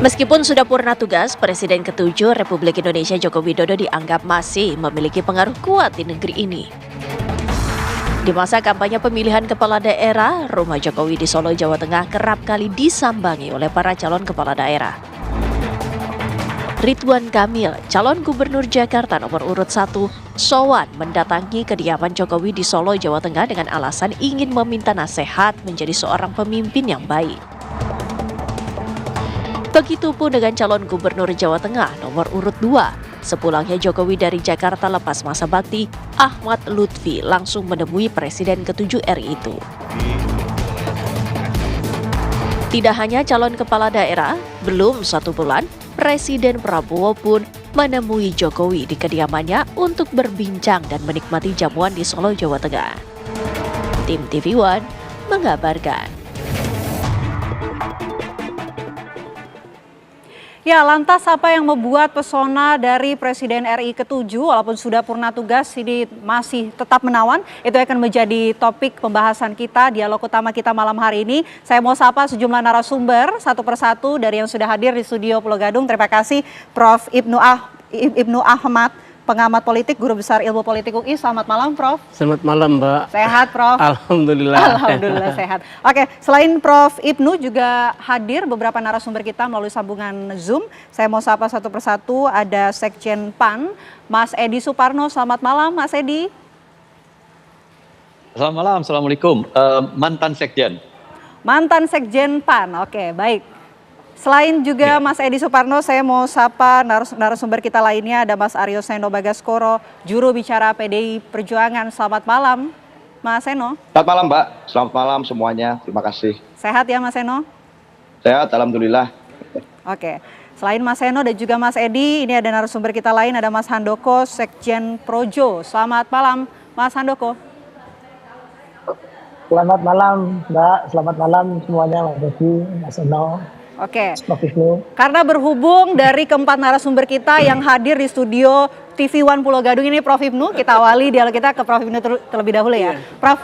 Meskipun sudah purna tugas, Presiden ke-7 Republik Indonesia Joko Widodo dianggap masih memiliki pengaruh kuat di negeri ini. Di masa kampanye pemilihan kepala daerah, rumah Jokowi di Solo, Jawa Tengah kerap kali disambangi oleh para calon kepala daerah. Ridwan Kamil, calon gubernur Jakarta nomor urut 1, sowan mendatangi kediaman Jokowi di Solo, Jawa Tengah dengan alasan ingin meminta nasihat menjadi seorang pemimpin yang baik. Begitupun dengan calon gubernur Jawa Tengah nomor urut 2. Sepulangnya Jokowi dari Jakarta lepas masa bakti, Ahmad Lutfi langsung menemui Presiden ke-7 RI itu. Tidak hanya calon kepala daerah, belum 1 bulan, Presiden Prabowo pun menemui Jokowi di kediamannya untuk berbincang dan menikmati jamuan di Solo, Jawa Tengah. Tim TV One mengabarkan. Ya, lantas apa yang membuat pesona dari Presiden RI ke-7 walaupun sudah purna tugas ini masih tetap menawan? Itu akan menjadi topik pembahasan kita, dialog utama kita malam hari ini. Saya mau sapa sejumlah narasumber satu persatu dari yang sudah hadir di studio Pulau Gadung. Terima kasih Prof. Ibnu Ahmad, pengamat politik, guru besar ilmu politik UI. Selamat malam, Prof. Selamat malam, Mbak. Sehat, Prof? Alhamdulillah. Alhamdulillah sehat. Oke, selain Prof. Ibnu juga hadir beberapa narasumber kita melalui sambungan Zoom. Saya mau sapa satu persatu, ada Sekjen PAN, Mas Edi Suparno. Selamat malam, Mas Edi. Selamat malam, Assalamualaikum. Mantan Sekjen. Mantan Sekjen PAN, oke, baik. Selain juga Mas Edi Suparno, saya mau sapa narasumber kita lainnya, ada Mas Aryo Seno Bagaskoro, juru bicara PDI Perjuangan. Selamat malam, Mas Seno. Selamat malam, Mbak. Selamat malam semuanya. Terima kasih. Sehat ya, Mas Seno? Sehat, alhamdulillah. Oke. Selain Mas Seno dan juga Mas Edi, ini ada narasumber kita lain, ada Mas Handoko, Sekjen Projo. Selamat malam, Mas Handoko. Selamat malam, Mbak. Selamat malam semuanya, Mas Edi, Mas Seno. Oke, karena berhubung dari keempat narasumber kita yang hadir di studio TV One Pulau Gadung ini, Prof. Ibnu, kita awali dialog kita ke Prof. Ibnu terlebih dahulu ya. Prof,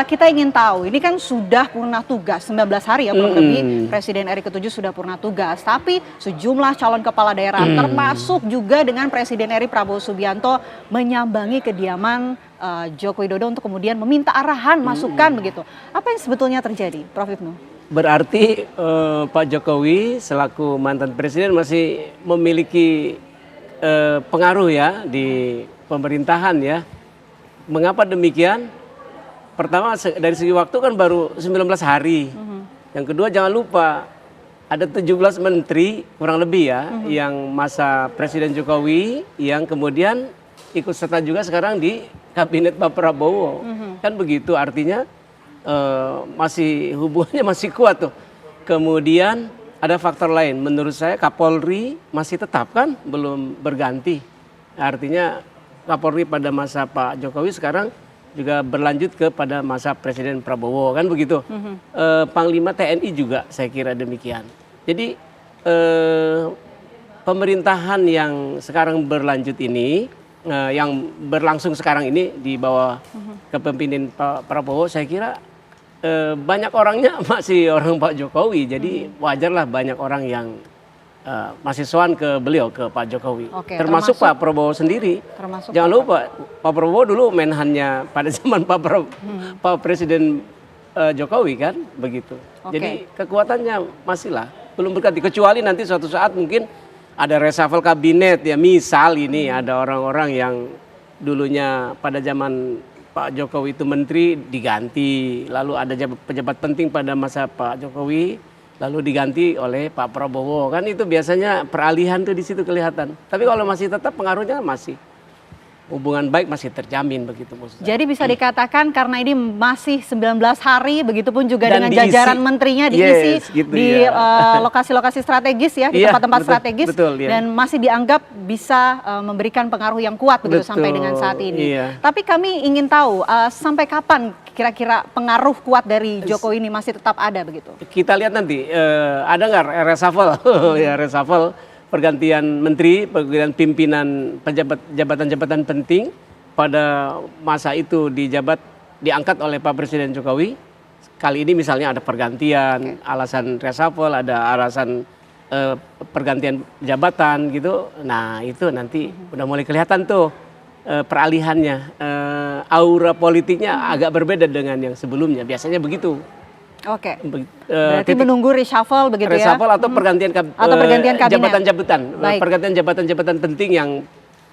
kita ingin tahu, ini kan sudah purna tugas, 19 hari ya kurang lebih Presiden RI ke-7 sudah purna tugas. Tapi sejumlah calon kepala daerah, termasuk juga dengan Presiden RI Prabowo Subianto menyambangi kediaman Joko Widodo untuk kemudian meminta arahan, masukan begitu. Apa yang sebetulnya terjadi, Prof. Ibnu? Berarti Pak Jokowi selaku mantan presiden masih memiliki pengaruh ya di pemerintahan ya. Mengapa demikian? Pertama dari segi waktu kan baru 19 hari. Yang kedua jangan lupa ada 17 menteri kurang lebih ya yang masa Presiden Jokowi yang kemudian ikut serta juga sekarang di kabinet Pak Prabowo. Kan begitu, artinya masih hubungannya masih kuat tuh. Kemudian ada faktor lain, menurut saya Kapolri masih tetap kan belum berganti. Artinya Kapolri pada masa Pak Jokowi sekarang juga berlanjut kepada masa Presiden Prabowo kan begitu. Panglima TNI juga saya kira demikian. Jadi pemerintahan yang sekarang berlanjut ini, yang berlangsung sekarang ini di bawah kepemimpinan Pak Prabowo, saya kira banyak orangnya masih orang Pak Jokowi, jadi wajarlah banyak orang yang masih sowan ke beliau, ke Pak Jokowi. Termasuk Pak Prabowo sendiri. Jangan lupa Pak Prabowo dulu menhannya pada zaman Pak Presiden Jokowi kan, begitu. Jadi kekuatannya masihlah belum berganti, kecuali nanti suatu saat mungkin ada reshuffle kabinet ya, misal ini ada orang-orang yang dulunya pada zaman Pak Jokowi itu menteri diganti, lalu ada pejabat penting pada masa Pak Jokowi lalu diganti oleh Pak Prabowo, kan itu biasanya peralihan tuh di situ kelihatan. Tapi kalau masih tetap pengaruhnya masih hubungan baik masih terjamin begitu maksudnya. Jadi bisa dikatakan karena ini masih 19 hari, begitupun juga Dan dengan diisi, jajaran menterinya diisi gitu di ya. lokasi-lokasi strategis ya, di tempat-tempat strategis, ya. dan masih dianggap bisa memberikan pengaruh yang kuat begitu sampai dengan saat ini. Tapi kami ingin tahu sampai kapan kira-kira pengaruh kuat dari Jokowi ini masih tetap ada begitu? Kita lihat nanti ada nggak reshuffle ya, reshuffle pergantian menteri, pergantian pimpinan jabatan-jabatan penting pada masa itu diangkat oleh Pak Presiden Jokowi. Kali ini misalnya ada pergantian, alasan reshuffle, ada alasan pergantian jabatan gitu. Nah itu nanti udah mulai kelihatan tuh peralihannya, aura politiknya agak berbeda dengan yang sebelumnya. Biasanya begitu. Oke. Berarti menunggu reshuffle begitu ya? Reshuffle atau pergantian kabinet. jabatan-jabatan, Baik. pergantian jabatan-jabatan penting yang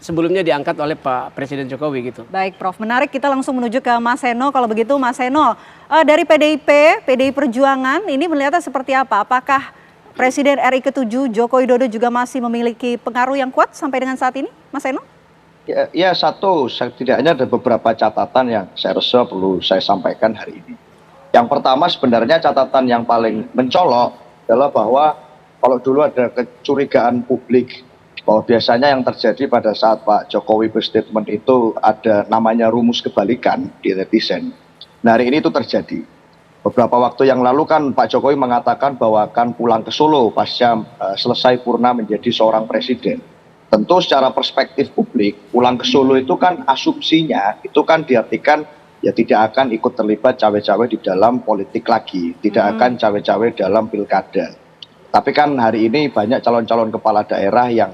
sebelumnya diangkat oleh Pak Presiden Jokowi gitu. Baik, Prof. Menarik, kita langsung menuju ke Mas Seno. Kalau begitu, Mas Seno, dari PDI Perjuangan ini melihatnya seperti apa? Apakah Presiden RI ke-7 Joko Widodo juga masih memiliki pengaruh yang kuat sampai dengan saat ini, Mas Seno? Ya, satu, setidaknya ada beberapa catatan yang saya rasa perlu saya sampaikan hari ini. Yang pertama sebenarnya catatan yang paling mencolok adalah bahwa kalau dulu ada kecurigaan publik bahwa biasanya yang terjadi pada saat Pak Jokowi berstatement itu ada namanya rumus kebalikan di netizen. Nah hari ini itu terjadi. Beberapa waktu yang lalu kan Pak Jokowi mengatakan bahwa akan pulang ke Solo pasca selesai purna menjadi seorang presiden. Tentu secara perspektif publik, pulang ke Solo itu kan asumsinya, itu kan diartikan ya tidak akan ikut terlibat cawe-cawe di dalam politik lagi, tidak akan cawe-cawe dalam pilkada. Tapi kan hari ini banyak calon-calon kepala daerah yang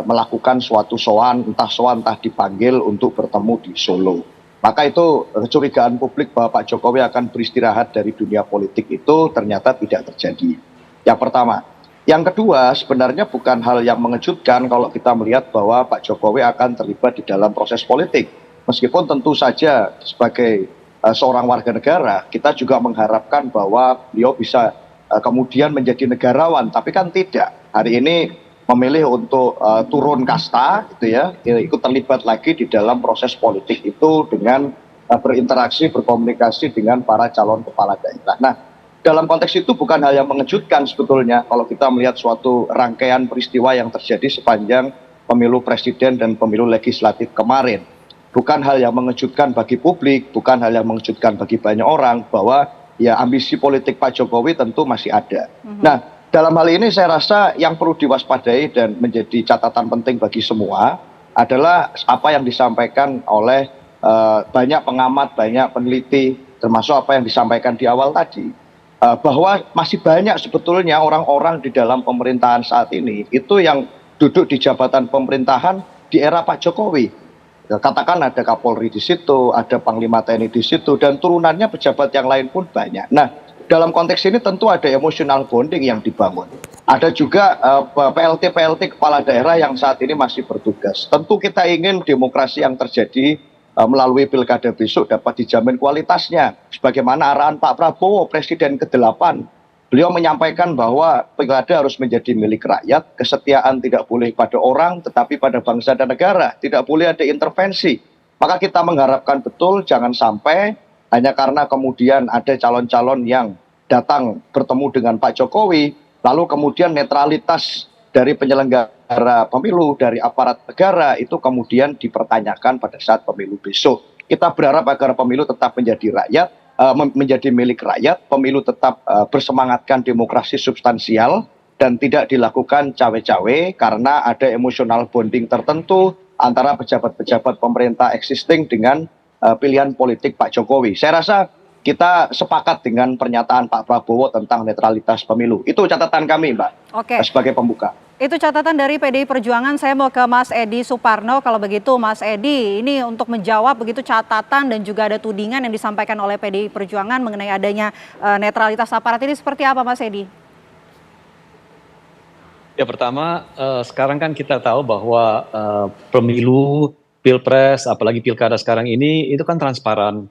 melakukan suatu sowan, entah dipanggil untuk bertemu di Solo. Maka itu kecurigaan publik bahwa Pak Jokowi akan beristirahat dari dunia politik itu ternyata tidak terjadi. Yang pertama. Yang kedua, sebenarnya bukan hal yang mengejutkan kalau kita melihat bahwa Pak Jokowi akan terlibat di dalam proses politik. Meskipun tentu saja sebagai seorang warga negara, kita juga mengharapkan bahwa beliau bisa kemudian menjadi negarawan. Tapi kan tidak. Hari ini memilih untuk turun kasta, gitu ya, ikut terlibat lagi di dalam proses politik itu dengan berinteraksi, berkomunikasi dengan para calon kepala daerah. Nah, dalam konteks itu bukan hal yang mengejutkan sebetulnya kalau kita melihat suatu rangkaian peristiwa yang terjadi sepanjang pemilu presiden dan pemilu legislatif kemarin. Bukan hal yang mengejutkan bagi publik, bukan hal yang mengejutkan bagi banyak orang bahwa ya ambisi politik Pak Jokowi tentu masih ada. Nah, dalam hal ini saya rasa yang perlu diwaspadai dan menjadi catatan penting bagi semua adalah apa yang disampaikan oleh banyak pengamat, banyak peneliti, termasuk apa yang disampaikan di awal tadi. Bahwa masih banyak sebetulnya orang-orang di dalam pemerintahan saat ini itu yang duduk di jabatan pemerintahan di era Pak Jokowi. Katakan ada Kapolri di situ, ada Panglima TNI di situ, dan turunannya pejabat yang lain pun banyak. Nah, dalam konteks ini tentu ada emotional bonding yang dibangun. Ada juga PLT kepala daerah yang saat ini masih bertugas. Tentu kita ingin demokrasi yang terjadi melalui pilkada besok dapat dijamin kualitasnya. Sebagaimana arahan Pak Prabowo, Presiden ke-8. Beliau menyampaikan bahwa pilkada harus menjadi milik rakyat, kesetiaan tidak boleh pada orang, tetapi pada bangsa dan negara. Tidak boleh ada intervensi. Maka kita mengharapkan betul jangan sampai hanya karena kemudian ada calon-calon yang datang bertemu dengan Pak Jokowi, lalu kemudian netralitas dari penyelenggara pemilu, dari aparat negara itu kemudian dipertanyakan pada saat pemilu besok. Kita berharap agar pemilu tetap menjadi rakyat, menjadi milik rakyat, pemilu tetap bersemangatkan demokrasi substansial dan tidak dilakukan cawe-cawe karena ada emotional bonding tertentu antara pejabat-pejabat pemerintah existing dengan pilihan politik Pak Jokowi. Saya rasa kita sepakat dengan pernyataan Pak Prabowo tentang netralitas pemilu. Itu catatan kami, Mbak. Oke. Sebagai pembuka. Itu catatan dari PDI Perjuangan. Saya mau ke Mas Edi Suparno. Kalau begitu Mas Edi, ini untuk menjawab begitu catatan dan juga ada tudingan yang disampaikan oleh PDI Perjuangan mengenai adanya netralitas aparat ini seperti apa, Mas Edi? Ya pertama, sekarang kan kita tahu bahwa pemilu, pilpres, apalagi pilkada sekarang ini itu kan transparan.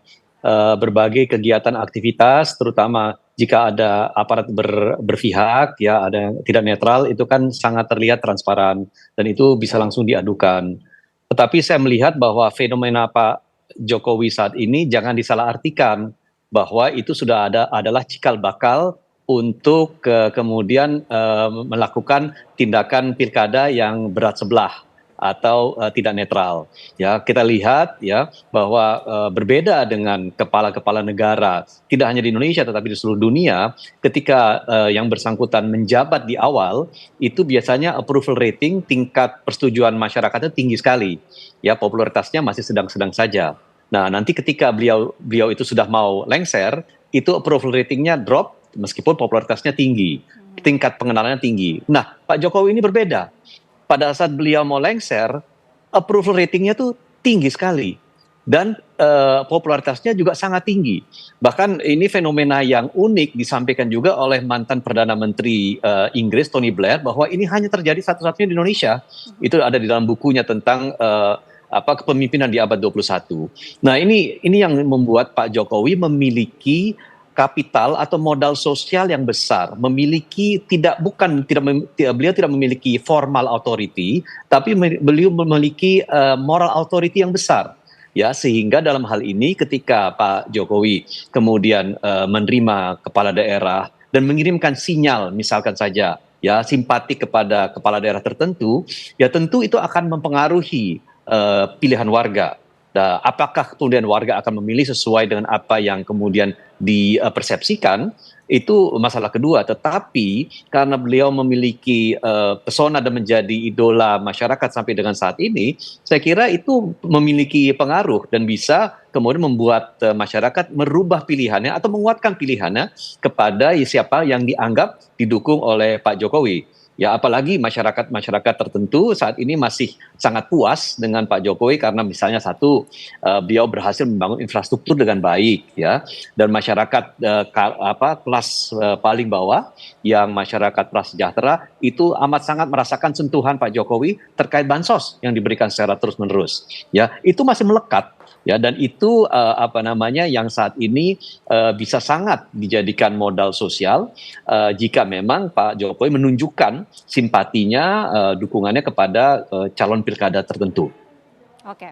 Berbagai kegiatan aktivitas, terutama jika ada aparat berpihak, ya ada yang tidak netral, itu kan sangat terlihat transparan dan itu bisa langsung diadukan. Tetapi saya melihat bahwa fenomena Pak Jokowi saat ini jangan disalahartikan bahwa itu sudah adalah cikal bakal untuk kemudian melakukan tindakan pilkada yang berat sebelah atau tidak netral. Ya, kita lihat ya bahwa berbeda dengan kepala-kepala negara tidak hanya di Indonesia tetapi di seluruh dunia, ketika yang bersangkutan menjabat di awal itu biasanya approval rating, tingkat persetujuan masyarakatnya tinggi sekali. Ya, popularitasnya masih sedang-sedang saja. Nah, nanti ketika beliau itu sudah mau lengser, itu approval ratingnya drop meskipun popularitasnya tinggi. tingkat pengenalannya tinggi. Nah, Pak Jokowi ini berbeda. Pada saat beliau mau lengser, approval ratingnya tuh tinggi sekali. Dan popularitasnya juga sangat tinggi. Bahkan ini fenomena yang unik disampaikan juga oleh mantan Perdana Menteri Inggris Tony Blair, bahwa ini hanya terjadi satu-satunya di Indonesia. Itu ada di dalam bukunya tentang kepemimpinan di abad 21. Nah, ini yang membuat Pak Jokowi memiliki kapital atau modal sosial yang besar, beliau tidak memiliki formal authority, tapi beliau memiliki moral authority yang besar. Ya, sehingga dalam hal ini ketika Pak Jokowi kemudian menerima kepala daerah dan mengirimkan sinyal, misalkan saja ya simpati kepada kepala daerah tertentu, ya tentu itu akan mempengaruhi pilihan warga. Nah, apakah kemudian warga akan memilih sesuai dengan apa yang kemudian dipersepsikan, itu masalah kedua. Tetapi karena beliau memiliki pesona dan menjadi idola masyarakat sampai dengan saat ini, saya kira itu memiliki pengaruh dan bisa kemudian membuat masyarakat merubah pilihannya atau menguatkan pilihannya kepada siapa yang dianggap didukung oleh Pak Jokowi. Ya, apalagi masyarakat tertentu saat ini masih sangat puas dengan Pak Jokowi karena misalnya satu, beliau berhasil membangun infrastruktur dengan baik, ya, dan masyarakat kelas paling bawah yang masyarakat prasejahtera itu amat sangat merasakan sentuhan Pak Jokowi terkait bansos yang diberikan secara terus-menerus, ya, itu masih melekat. Ya, dan itu yang saat ini bisa sangat dijadikan modal sosial jika memang Pak Jokowi menunjukkan simpatinya, dukungannya kepada calon pilkada tertentu. Oke,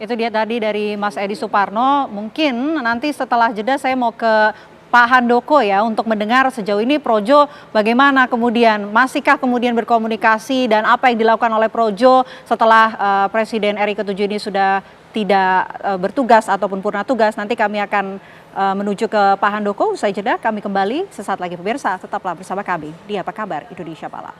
itu dia tadi dari Mas Edi Suparno. Mungkin nanti setelah jeda saya mau ke Pak Handoko ya untuk mendengar sejauh ini Projo bagaimana kemudian, masihkah kemudian berkomunikasi dan apa yang dilakukan oleh Projo setelah Presiden RI ke-7 ini sudah tidak bertugas ataupun purna tugas. Nanti kami akan menuju ke Pak Handoko. Usai jeda kami kembali sesaat lagi pemirsa, tetaplah bersama kami di Apa Kabar Indonesia Malam.